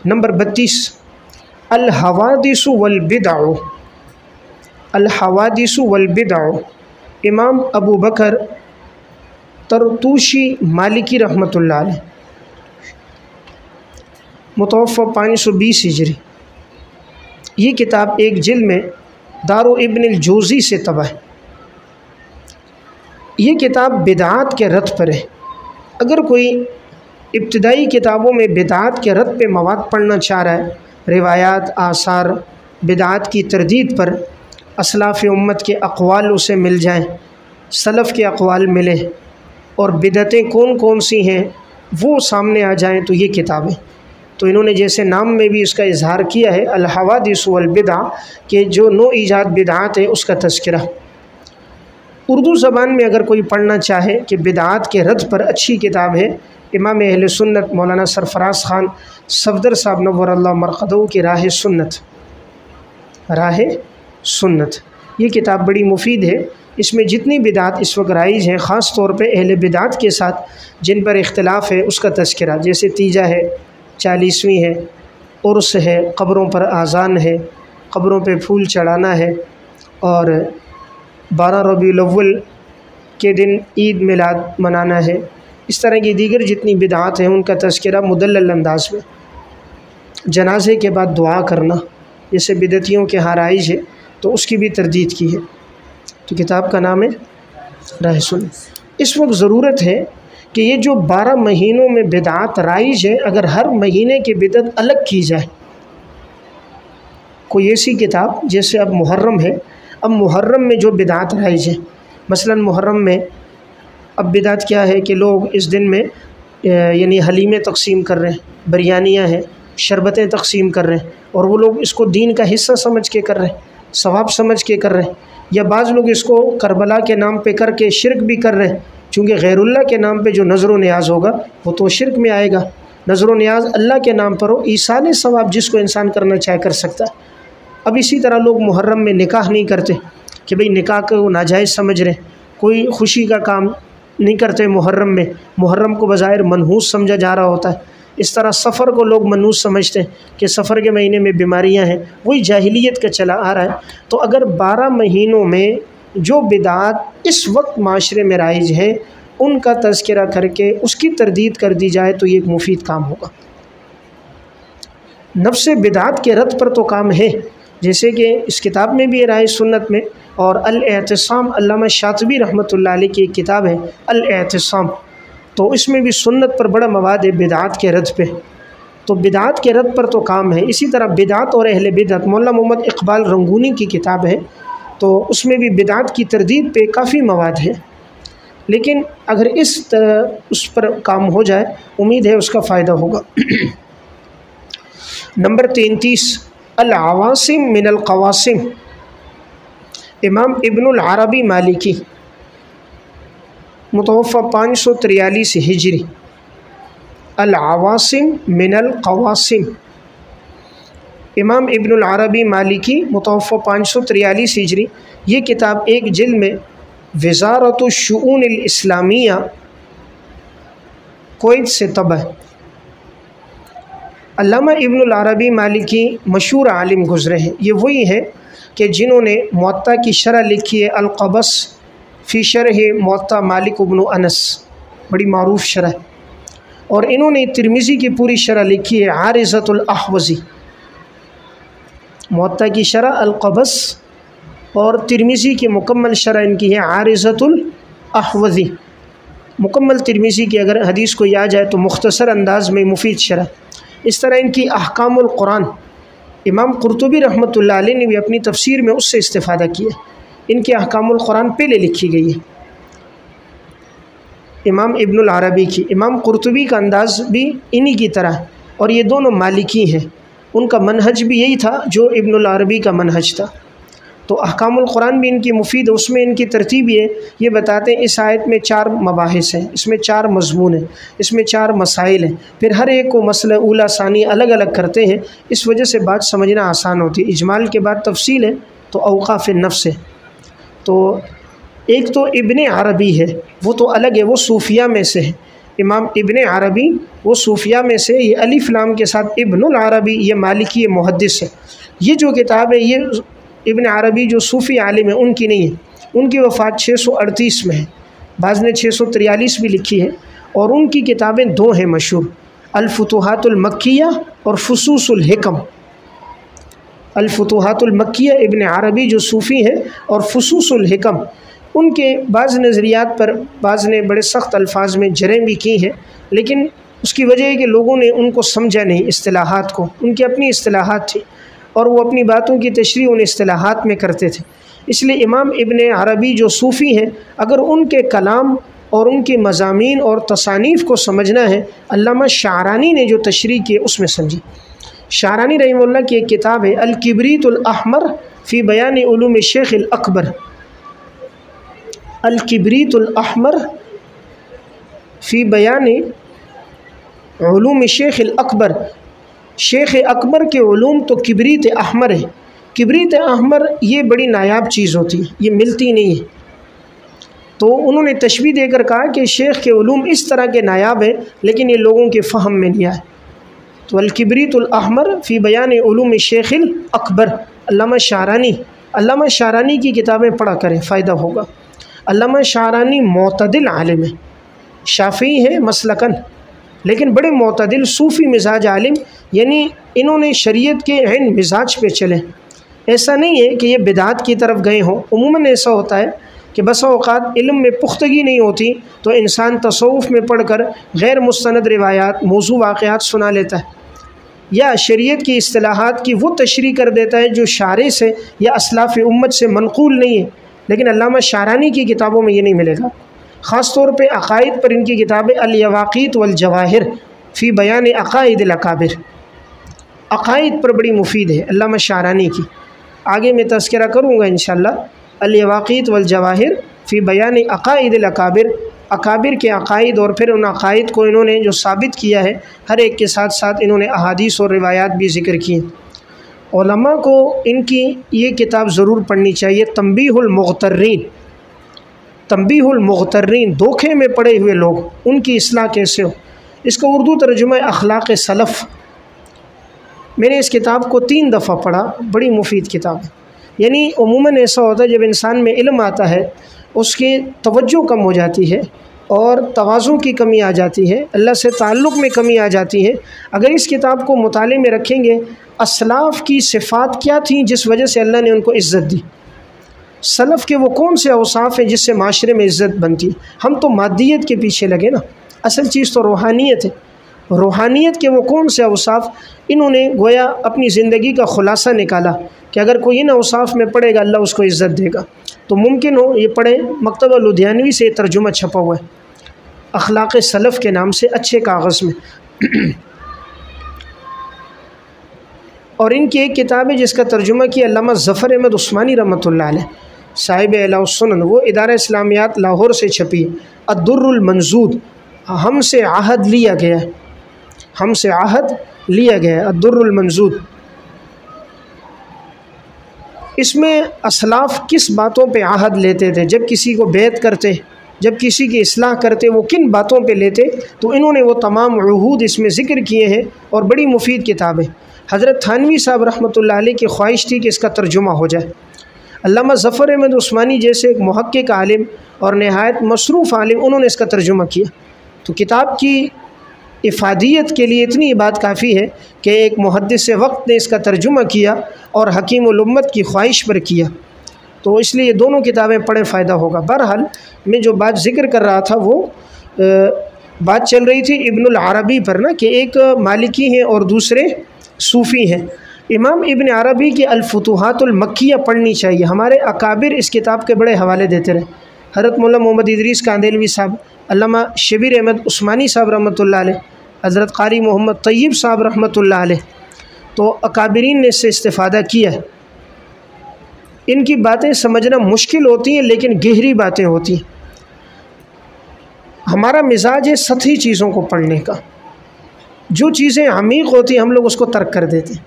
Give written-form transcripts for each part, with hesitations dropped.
Number 32 الحوادث والبدع، الحوادث والبدع، امام ابو بکر Turtushi مالکی رحمۃ اللہ علیہ، متوفی 520 ہجری۔ یہ کتاب ایک جلد میں دار ابن الجوزی سے طبع ہے۔ یہ کتاب بدعات کے رد پر ہے۔ اگر کوئی ابتدائی کتابوں میں بدعات کے رد پہ مواد پڑھنا چاہ رہا ہے، روایات، آثار بدعات کی تردید پر، اسلاف امت کے اقوال اسے مل جائیں، سلف کے اقوال ملیں اور بدعتیں کون کون سی ہیں وہ سامنے آ جائیں، تو یہ کتابیں، تو انہوں نے جیسے نام میں بھی اس کا اظہار کیا ہے الحوادث والبدع، کہ جو نو ایجاد بدعات ہے اس کا تذکرہ۔ اردو زبان میں اگر کوئی پڑھنا چاہے کہ بدعات کے رد پر اچھی کتاب ہے، امام اہل سنت مولانا سرفراز خان صفدر صاحب نور اللہ مرقدہ کی راہ سنت، راہ سنت، یہ کتاب بڑی مفید ہے۔ اس میں جتنی بدعات اس وقت رائج ہیں، خاص طور پہ اہل بدعات کے ساتھ جن پر اختلاف ہے، اس کا تذکرہ، جیسے تیجا ہے، 40ویں ہے، عرس ہے، قبروں پر آذان ہے، قبروں پہ پھول چڑھانا ہے، اور 12 ربیع الاول کے دن عید میلاد منانا ہے۔ اس طرح کی دیگر جتنی بدعات ہیں ان کا تذکرہ مدلل انداز میں۔ جنازے کے بعد دعا کرنا جیسے بدعتیوں کے ہاں رائج ہے، تو اس کی بھی تردید کی ہے۔ تو کتاب کا نام ہے راہ سنت۔ اس وقت ضرورت ہے کہ یہ جو 12 مہینوں میں بدعات رائج ہے، اگر ہر مہینے کی بدعت الگ کی جائے، کوئی ایسی کتاب جیسے اب محرم ہے، اب محرم میں جو بدعات رائج ہیں، مثلا محرم میں اب بدعت کیا ہے کہ لوگ اس دن میں یعنی حلیمیں تقسیم کر رہے ہیں، بریانیاں ہیں، شربتیں تقسیم کر رہے ہیں، اور وہ لوگ اس کو دین کا حصہ سمجھ کے کر رہے ہیں، ثواب سمجھ کے کر رہے ہیں، یا بعض لوگ اس کو کربلا کے نام پہ کر کے شرک بھی کر رہے ہیں، چونکہ غیر اللہ کے نام پہ جو نظر و نیاز ہوگا وہ تو شرک میں آئے گا۔ نظر و نیاز اللہ کے نام پر ہو، ایصال ثواب جس کو انسان کرنا چاہے کر سکتا ہے۔ اب اسی طرح لوگ محرم میں نکاح نہیں کرتے کہ بھئی نکاح کو ناجائز سمجھ رہے ہیں، کوئی خوشی کا کام نہیں کرتے محرم میں، محرم کو بظاہر منحوس سمجھا جا رہا ہوتا ہے۔ اس طرح سفر کو لوگ منحوس سمجھتے ہیں کہ سفر کے مہینے میں بیماریاں ہیں، وہی جاہلیت کا چلا آ رہا ہے۔ تو اگر 12 مہینوں میں جو بدعات اس وقت معاشرے میں رائج ہیں ان کا تذکرہ کر کے اس کی تردید کر دی جائے تو یہ ایک مفید کام ہوگا۔ نفس بدعات کے رد پر تو کام ہے، جیسے کہ اس کتاب میں بھی راہ سنت میں، اور الاعتصام علامہ شاطبی رحمۃ اللہ علیہ کی ایک کتاب ہے الاعتصام، تو اس میں بھی سنت پر بڑا مواد ہے بدعات کے رد پہ، تو بدعات کے رد پر تو کام ہے۔ اسی طرح بدعات اور اہل بدعت مولانا محمد اقبال رنگونی کی کتاب ہے، تو اس میں بھی بدعات کی تردید پہ کافی مواد ہے، لیکن اگر اس پر کام ہو جائے امید ہے اس کا فائدہ ہوگا۔ نمبر 33 العواصم من القواسم، امام ابن العربی مالکی، متوفی 543 ہجری۔ العواصم من القواسم، امام ابن العربی مالکی، متوفی 543 ہجری۔ یہ کتاب ایک جلد میں وزارت الشؤون الاسلامیہ کویت سے طبع ہے۔ علامہ ابن العربی مالکی مشہور عالم گزرے ہیں، یہ وہی ہے کہ جنہوں نے موطا کی شرح لکھی ہے القبس فی شرح موطا مالک ابن انس، بڑی معروف شرح، اور انہوں نے ترمذی کی پوری شرح لکھی ہے عارضۃ الاحوزی، موطا کی شرح القبس، اور ترمذی کی مکمل شرح ان کی ہے عارضۃ الاحوزی۔ مکمل ترمذی کی اگر حدیث کو یاد جائے تو مختصر انداز میں مفید شرح۔ اس طرح ان کی احکام القرآن، امام قرطبی رحمۃ اللہ علیہ نے بھی اپنی تفسیر میں اس سے استفادہ کیا، ان کی احکام القرآن پہلے لکھی گئی ہے امام ابن العربی کی۔ امام قرطبی کا انداز بھی انہی کی طرح ہے، اور یہ دونوں مالکی ہیں، ان کا منہج بھی یہی تھا جو ابن العربی کا منہج تھا۔ تو احکام القرآن بھی ان کی مفید ہے، اس میں ان کی ترتیب یہ بتاتے ہیں اس آیت میں 4 مباحث ہیں، اس میں 4 مضمون ہیں، اس میں 4 مسائل ہیں، پھر ہر ایک کو مسئلہ اولا ثانی الگ الگ کرتے ہیں، اس وجہ سے بات سمجھنا آسان ہوتی ہے۔ اجمال کے بعد تفصیل ہے تو اوقاف النفس ہے۔ تو ایک تو ابن عربی ہے، وہ تو الگ ہے، وہ صوفیہ میں سے ہے، امام ابن عربی وہ صوفیہ میں سے، یہ الف لام کے ساتھ ابن العربی، یہ مالکی محدث ہے۔ یہ جو کتاب ہے یہ ابن عربی جو صوفی عالم ہے ان کی نہیں ہے، ان کی وفات 638 میں ہے، بعض نے 643 بھی لکھی ہے، اور ان کی کتابیں دو ہیں مشہور، الفتوحات المکیہ اور فصوص الحکم۔ الفتوحات المکیہ ابن عربی جو صوفی ہیں، اور فصوص الحکم، ان کے بعض نظریات پر بعض نے بڑے سخت الفاظ میں جرح بھی کی ہیں، لیکن اس کی وجہ ہے کہ لوگوں نے ان کو سمجھا نہیں، اصطلاحات کو، ان کی اپنی اصطلاحات تھی اور وہ اپنی باتوں کی تشریح ان اصطلاحات میں کرتے تھے۔ اس لیے امام ابن عربی جو صوفی ہیں، اگر ان کے کلام اور ان کے مضامین اور تصانیف کو سمجھنا ہے، علامہ شعرانی نے جو تشریح کی اس میں سمجھی۔ شعرانی رحمہ اللہ کی ایک کتاب ہے الکبریت الاحمر فی بیان علوم شیخ الاکبر، الکبریت الاحمر فی بیان علوم شیخ الاکبر، شیخ اکبر کے علوم تو کبریت احمر ہے۔ کبریت احمر یہ بڑی نایاب چیز ہوتی ہے، یہ ملتی نہیں ہے، تو انہوں نے تشبیہ دے کر کہا کہ شیخ کے علوم اس طرح کے نایاب ہیں لیکن یہ لوگوں کے فہم میں نہیں آئے۔ تو الکبریت الاحمر فی بیان علوم شیخ الاکبر، علامہ شعرانی کی کتابیں پڑھا کریں، فائدہ ہوگا۔ علامہ شعرانی معتدل عالم ہے، شافعی ہے مسلکن، لیکن بڑے معتدل صوفی مزاج عالم، یعنی انہوں نے شریعت کے عین مزاج پہ چلے، ایسا نہیں ہے کہ یہ بدعات کی طرف گئے ہوں۔ عموماً ایسا ہوتا ہے کہ بسا اوقات علم میں پختگی نہیں ہوتی تو انسان تصوف میں پڑھ کر غیر مستند روایات، موضوع واقعات سنا لیتا ہے، یا شریعت کی اصطلاحات کی وہ تشریح کر دیتا ہے جو شارع سے یا اسلاف امت سے منقول نہیں ہے، لیکن علامہ شعرانی کی کتابوں میں یہ نہیں ملے گا۔ خاص طور پہ عقائد پر ان کی کتابیں الیواقیت والجواہر فی بیان عقائد الاکابر، عقائد پر بڑی مفید ہے علامہ شعرانی کی، آگے میں تذکرہ کروں گا انشاءاللہ۔ الیواقیت والجواہر فی بیان عقائد الاکابر، اکابر کے عقائد اور پھر ان عقائد کو انہوں نے جو ثابت کیا ہے، ہر ایک کے ساتھ ساتھ انہوں نے احادیث اور روایات بھی ذکر کی ہیں۔ علماء کو ان کی یہ کتاب ضرور پڑھنی چاہیے، تنبیہ المغترین، تنبیہ المغترین، دھوکے میں پڑے ہوئے لوگ، ان کی اصلاح کیسے ہو۔ اس کا اردو ترجمہ اخلاق سلف، میں نے اس کتاب کو 3 دفعہ پڑھا، بڑی مفید کتاب ہے۔ یعنی عموماً ایسا ہوتا ہے جب انسان میں علم آتا ہے اس کی توجہ کم ہو جاتی ہے اور تواضع کی کمی آ جاتی ہے، اللہ سے تعلق میں کمی آ جاتی ہے۔ اگر اس کتاب کو مطالعے میں رکھیں گے، اسلاف کی صفات کیا تھیں جس وجہ سے اللہ نے ان کو عزت دی، سلف کے وہ کون سے اوصاف ہیں جس سے معاشرے میں عزت بنتی۔ ہم تو مادیت کے پیچھے لگے نا، اصل چیز تو روحانیت ہے، روحانیت کے وہ کون سے اوصاف، انہوں نے گویا اپنی زندگی کا خلاصہ نکالا کہ اگر کوئی ان اوصاف میں پڑھے گا اللہ اس کو عزت دے گا۔ تو ممکن ہو یہ پڑھے، مکتبہ لدھیانوی سے ترجمہ چھپا ہوا ہے اخلاق سلف کے نام سے، اچھے کاغذ میں، اور ان کی ایک کتاب ہے جس کا ترجمہ کیا علامہ ظفر احمد عثمانی رحمۃ اللہ علیہ، صاحب اعلیٰ السنن، وہ ادارہ اسلامیات لاہور سے چھپی ہے، الدر المنضود، ہم سے عہد لیا گیا ہے، ہم سے عہد لیا گیا ہے، الدر المنضود۔ اس میں اسلاف کس باتوں پہ عہد لیتے تھے، جب کسی کو بیعت کرتے، جب کسی کی اصلاح کرتے، وہ کن باتوں پہ لیتے، تو انہوں نے وہ تمام عہود اس میں ذکر کیے ہیں، اور بڑی مفید کتاب ہے۔ حضرت تھانوی صاحب رحمۃ اللہ علیہ کی خواہش تھی کہ اس کا ترجمہ ہو جائے۔ علامہ ظفر احمد عثمانی جیسے ایک محقق عالم اور نہایت مصروف عالم، انہوں نے اس کا ترجمہ کیا۔ تو کتاب کی افادیت کے لیے اتنی بات کافی ہے کہ ایک محدث وقت نے اس کا ترجمہ کیا اور حکیم الامت کی خواہش پر کیا، تو اس لیے یہ دونوں کتابیں پڑھیں، فائدہ ہوگا۔ بہرحال میں جو بات ذکر کر رہا تھا وہ بات چل رہی تھی ابن العربی پر نا، کہ ایک مالکی ہیں اور دوسرے صوفی ہیں۔ امام ابن عربی کی الفتوحات المکیہ پڑھنی چاہیے، ہمارے اکابر اس کتاب کے بڑے حوالے دیتے رہے، حضرت مولانا محمد ادریس کاندھلوی صاحب، علامہ شبیر احمد عثمانی صاحب رحمۃ اللہ علیہ، حضرت قاری محمد طیب صاحب رحمۃ اللہ علیہ، تو اکابرین نے اس سے استفادہ کیا ہے۔ ان کی باتیں سمجھنا مشکل ہوتی ہیں لیکن گہری باتیں ہوتی ہیں۔ ہمارا مزاج ہے سطحی چیزوں کو پڑھنے کا، جو چیزیں عمیق ہوتی ہیں ہم لوگ اس کو ترک کر دیتے ہیں،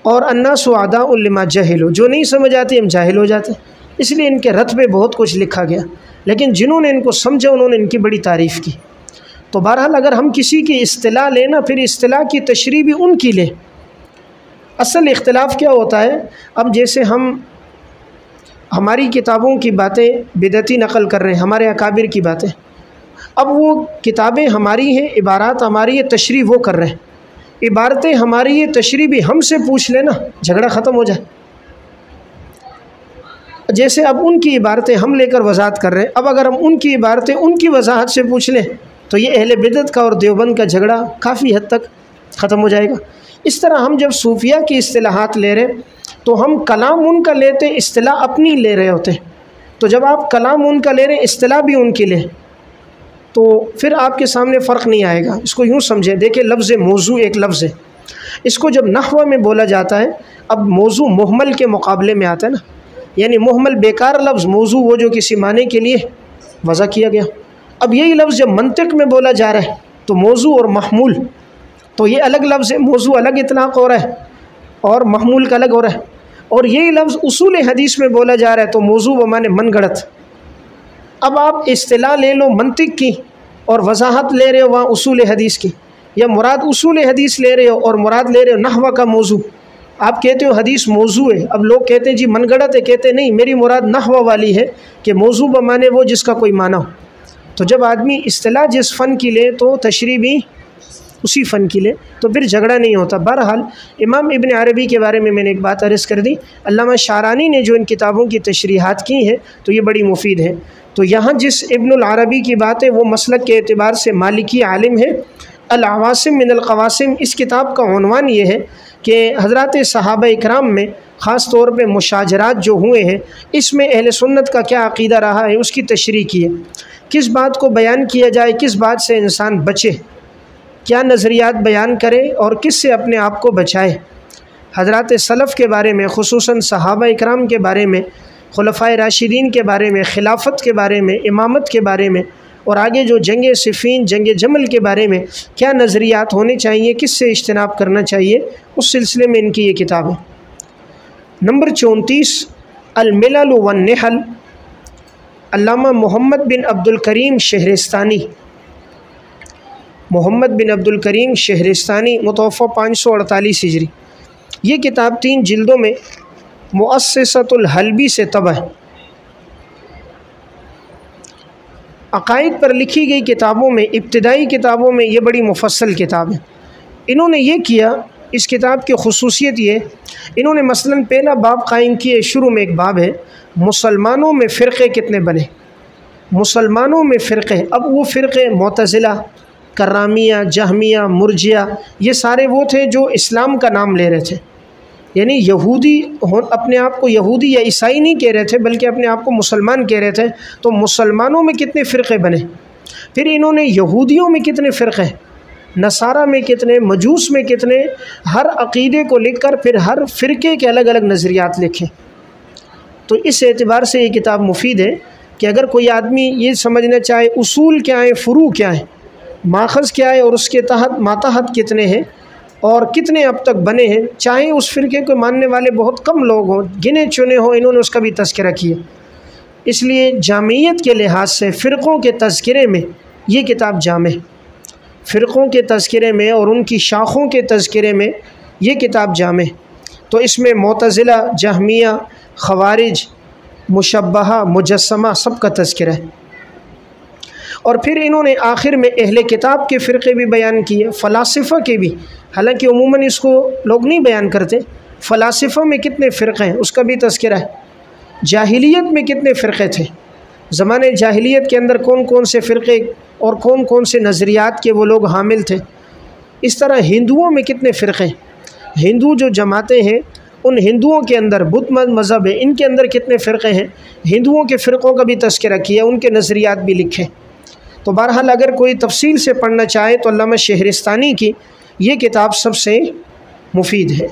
اور الناس اعداء لما جہلوا، جو نہیں سمجھ آتی ہم جاہل ہو جاتے ہیں۔ اس لیے ان کے رتبے بہت کچھ لکھا گیا، لیکن جنہوں نے ان کو سمجھا انہوں نے ان کی بڑی تعریف کی۔ تو بہرحال اگر ہم کسی کی اصطلاح لیں نا، پھر اصطلاح کی تشریح بھی ان کی لیں۔ اصل اختلاف کیا ہوتا ہے، اب جیسے ہماری کتابوں کی باتیں بدعتی نقل کر رہے ہیں، ہمارے اکابر کی باتیں، اب وہ کتابیں ہماری ہیں، عبارات ہماری ہے، تشریح وہ کر رہے ہیں، عبارتیں ہماری ہے، تشریح بھی ہم سے پوچھ لینا، جھگڑا ختم ہو جائے۔ جیسے اب ان کی عبارتیں ہم لے کر وضاحت کر رہے ہیں، اب اگر ہم ان کی عبارتیں ان کی وضاحت سے پوچھ لیں تو یہ اہل بدعت کا اور دیوبند کا جھگڑا کافی حد تک ختم ہو جائے گا۔ اس طرح ہم جب صوفیہ کی اصطلاحات لے رہے تو ہم کلام ان کا لیتے، اصطلاح اپنی لے رہے ہوتے۔ تو جب آپ کلام ان کا لے رہے، اصطلاح بھی ان کی لیں، تو پھر آپ کے سامنے فرق نہیں آئے گا۔ اس کو یوں سمجھیں، دیکھیں لفظ موضوع ایک لفظ ہے، اس کو جب نحو میں بولا جاتا ہے، اب موضوع محمل کے مقابلے میں آتا ہے نا، یعنی محمل بیکار لفظ، موضوع وہ جو کسی معنی کے لیے وضع کیا گیا۔ اب یہی لفظ جب منطق میں بولا جا رہا ہے تو موضوع اور محمول تو یہ الگ لفظ ہے، موضوع الگ اطلاق ہو رہا ہے اور محمول کا الگ ہو رہا ہے، اور یہی لفظ اصول حدیث میں بولا جا رہا ہے تو موضوع بمانے من گڑت۔ اب آپ اصطلاح لے لو منطق کی اور وضاحت لے رہے ہو وہاں اصول حدیث کی، یا مراد اصول حدیث لے رہے ہو اور مراد لے رہے ہو نحو کا موضوع۔ آپ کہتے ہو حدیث موضوع ہے، اب لوگ کہتے ہیں جی من گڑت ہے، کہتے نہیں میری مراد نحو والی ہے کہ موضوع بمانے وہ جس کا کوئی معنی ہو۔ تو جب آدمی اصطلاح جس فن کی لے تو تشریح بھی اسی فن کی لے، تو پھر جھگڑا نہیں ہوتا۔ بہرحال امام ابن عربی کے بارے میں نے ایک بات عرض کر دی، علامہ شعرانی نے جو ان کتابوں کی تشریحات کی ہیں تو یہ بڑی مفید ہے۔ تو یہاں جس ابن العربی کی بات ہے وہ مسلک کے اعتبار سے مالکی عالم ہے۔ العواصم من القواسم، اس کتاب کا عنوان یہ ہے کہ حضرات صحابہ اکرام میں خاص طور پہ مشاجرات جو ہوئے ہیں، اس میں اہل سنت کا کیا عقیدہ رہا ہے اس کی تشریح کی ہے، کس بات کو بیان کیا جائے، کس بات سے انسان بچے، کیا نظریات بیان کرے اور کس سے اپنے آپ کو بچائے۔ حضرات سلف کے بارے میں، خصوصاً صحابہ اکرام کے بارے میں، خلفائے راشدین کے بارے میں، خلافت کے بارے میں، امامت کے بارے میں، اور آگے جو جنگ صفین، جنگ جمل کے بارے میں کیا نظریات ہونے چاہیے، کس سے اجتناب کرنا چاہیے، اس سلسلے میں ان کی یہ کتاب ہے۔ نمبر 34 الملل والنحل، علامہ محمد بن عبد الکریم شہرستانی، محمد بن عبد الکریم شہرستانی، متوفی 548 ہجری۔ یہ کتاب 3 جلدوں میں مؤسسۃ الحلبی سے طبع ہے۔ عقائد پر لکھی گئی کتابوں میں، ابتدائی کتابوں میں یہ بڑی مفصل کتاب ہے۔ انہوں نے یہ کیا، اس کتاب کی خصوصیت یہ، انہوں نے مثلاً پہلا باب قائم کیے، شروع میں ایک باب ہے مسلمانوں میں فرقے کتنے بنے، مسلمانوں میں فرقے۔ اب وہ فرقے معتزلہ، کرامیہ، جہمیہ، مرجیہ، یہ سارے وہ تھے جو اسلام کا نام لے رہے تھے، یعنی یہودی اپنے آپ کو یہودی یا عیسائی نہیں کہہ رہے تھے بلکہ اپنے آپ کو مسلمان کہہ رہے تھے۔ تو مسلمانوں میں کتنے فرقے بنے، پھر انہوں نے یہودیوں میں کتنے فرقے، نصارہ میں کتنے، مجوس میں کتنے، ہر عقیدے کو لکھ کر پھر ہر فرقے کے الگ الگ نظریات لکھے۔ تو اس اعتبار سے یہ کتاب مفید ہے کہ اگر کوئی آدمی یہ سمجھنا چاہے اصول کیا ہیں، فروع کیا ہیں، ماخذ کیا ہے اور اس کے تحت ماتحت کتنے ہیں اور کتنے اب تک بنے ہیں، چاہے اس فرقے کو ماننے والے بہت کم لوگ ہوں، گنے چنے ہوں، انہوں نے اس کا بھی تذکرہ کیا۔ اس لیے جامعیت کے لحاظ سے فرقوں کے تذکرے میں یہ کتاب جامع، فرقوں کے تذکرے میں اور ان کی شاخوں کے تذکرے میں یہ کتاب جامع۔ تو اس میں معتزلہ، جہمیہ، خوارج، مشبہہ، مجسمہ سب کا تذکرہ ہے۔ اور پھر انہوں نے آخر میں اہل کتاب کے فرقے بھی بیان کیے، فلاسفہ کے بھی، حالانکہ عموماً اس کو لوگ نہیں بیان کرتے، فلاسفہ میں کتنے فرقے ہیں اس کا بھی تذکرہ ہے۔ جاہلیت میں کتنے فرقے تھے، زمانے جاہلیت کے اندر کون کون سے فرقے اور کون کون سے نظریات کے وہ لوگ حامل تھے۔ اس طرح ہندوؤں میں کتنے فرقے، ہندو جو جماعتیں ہیں ان ہندوؤں کے اندر، بدھ مذہب ہے، ان کے اندر کتنے فرقے ہیں، ہندوؤں کے فرقوں کا بھی تذکرہ کیا، ان کے نظریات بھی لکھے۔ تو بہرحال اگر کوئی تفصیل سے پڑھنا چاہے تو علامہ شہرستانی کی یہ کتاب سب سے مفید ہے۔